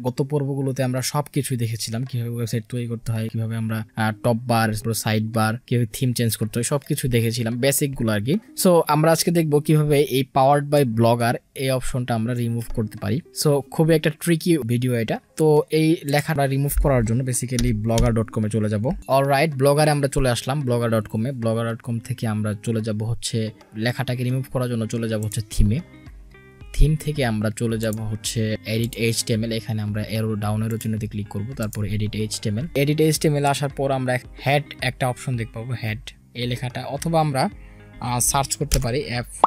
গত পর্বগুলোতে আমরা সবকিছুই দেখেছিলাম, কিভাবে ওয়েবসাইট তৈরি করতে হয়, কিভাবে আমরা টপ বার, সাইড বার, কিভাবে থিম চেঞ্জ করতে হয়, সবকিছু দেখেছিলাম বেসিকগুলো আর কি। সো আমরা আজকে দেখবো কিভাবে এই পাওয়ার্ড বাই ব্লগার এই অপশনটা আমরা রিমুভ করতে পারি। সো খুবই একটা ট্রিকি ভিডিও এটা। তো এই লেখাটা রিমুভ করার জন্য বেসিক্যালি blogger.com এ চলে যাব। অলরাইট, ব্লগারে আমরা চলে আসলাম blogger.com এ। blogger.com থেকে আমরা চলে যাব হচ্ছে লেখাটাকে রিমুভ করার জন্য চলে যাব হচ্ছে থিমে। থিম থেকে আমরা চলে যাব হচ্ছে এডিট HTML। এখানে আমরা এরো ডাউন এরো চিহ্নতে ক্লিক করব, তারপর এডিট HTML। এডিট HTML আসার পর আমরা হেড একটা অপশন দেখতে পাবো, হেড এই লেখাটা, অথবা আমরা সার্চ করতে পারি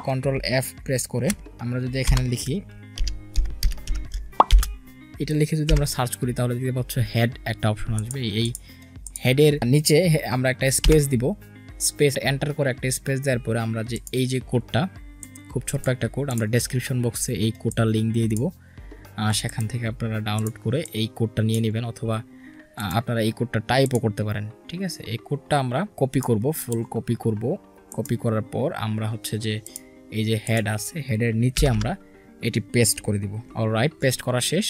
Ctrl+F প্রেস করে। আমরা যদি এখানে লিখি, এটা লিখে যদি আমরা সার্চ করি তাহলে দেখতে পাচ্ছ হেড একটা অপশন আসবে। এই হেডের নিচে আমরা একটা স্পেস দিব, স্পেস এন্টার করে একটা স্পেস দেওয়ার পরে আমরা যে এই যে কোডটা, খুব ছোট্ট একটা কোড, আমরা ডেসক্রিপশন বক্সে এই কোডটার লিঙ্ক দিয়ে দিব। সেখান থেকে আপনারা ডাউনলোড করে এই কোডটা নিয়ে নেবেন, অথবা আপনারা এই কোডটা টাইপও করতে পারেন। ঠিক আছে, এই কোডটা আমরা কপি করব, ফুল কপি করব। কপি করার পর আমরা হচ্ছে যে এই যে হেড আছে, হেডের নিচে আমরা এটি পেস্ট করে দিব। অলরাইট, পেস্ট করা শেষ।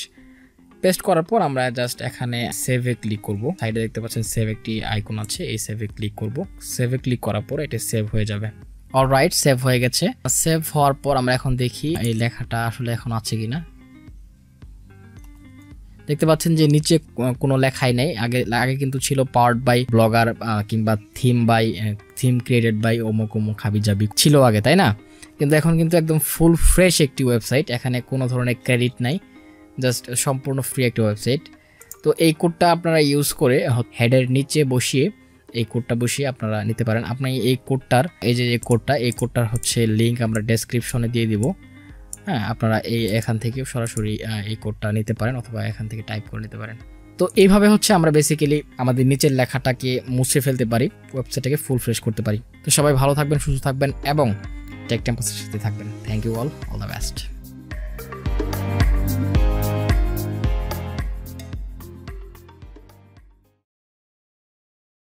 পেস্ট করার পর আমরা জাস্ট এখানে সেভে ক্লিক করব। সাইডে দেখতে পাচ্ছেন সেভ একটি আইকন আছে, এই সেভে ক্লিক করব। সেভে ক্লিক করার পর এটা সেভ হয়ে যাবে। অলরাইট, সেভ হয়ে গেছে। সেভ হওয়ার পর আমরা এখন দেখি এই লেখাটা আসলে এখন আছে কিনা। দেখতে পাচ্ছেন যে নিচে কোনো লেখাই নেই। আগে কিন্তু ছিল পাওয়ার্ড বাই ব্লগার কিংবা থিম ক্রিয়েটেড বাই অমুক অমুক হাবিজাবি ছিল আগে, তাই না? কিন্তু এখন কিন্তু একদম ফুল ফ্রেশ একটি ওয়েবসাইট, এখানে কোনো ধরনের ক্রেডিট নাই, জাস্ট সম্পূর্ণ ফ্রি একটা ওয়েবসাইট। তো এই কোডটা আপনারা ইউজ করে হেডের নিচে বসিয়ে এই কোডটা বসিয়ে আপনারা নিতে পারেন। আপনি এই কোডটার এই কোডটার হচ্ছে লিঙ্ক আমরা ডেসক্রিপশনে দিয়ে দিব। হ্যাঁ, আপনারা এখান থেকে সরাসরি এই কোডটা নিতে পারেন, অথবা এখান থেকে টাইপ করে নিতে পারেন। তো এইভাবে হচ্ছে আমরা বেসিক্যালি আমাদের নিচের লেখাটাকে মুছে ফেলতে পারি, ওয়েবসাইটটাকে ফুল ফ্রেশ করতে পারি। তো সবাই ভালো থাকবেন, সুস্থ থাকবেন এবং টেক ক্যাম্পাসের সাথে থাকবেন। Thank you all the best.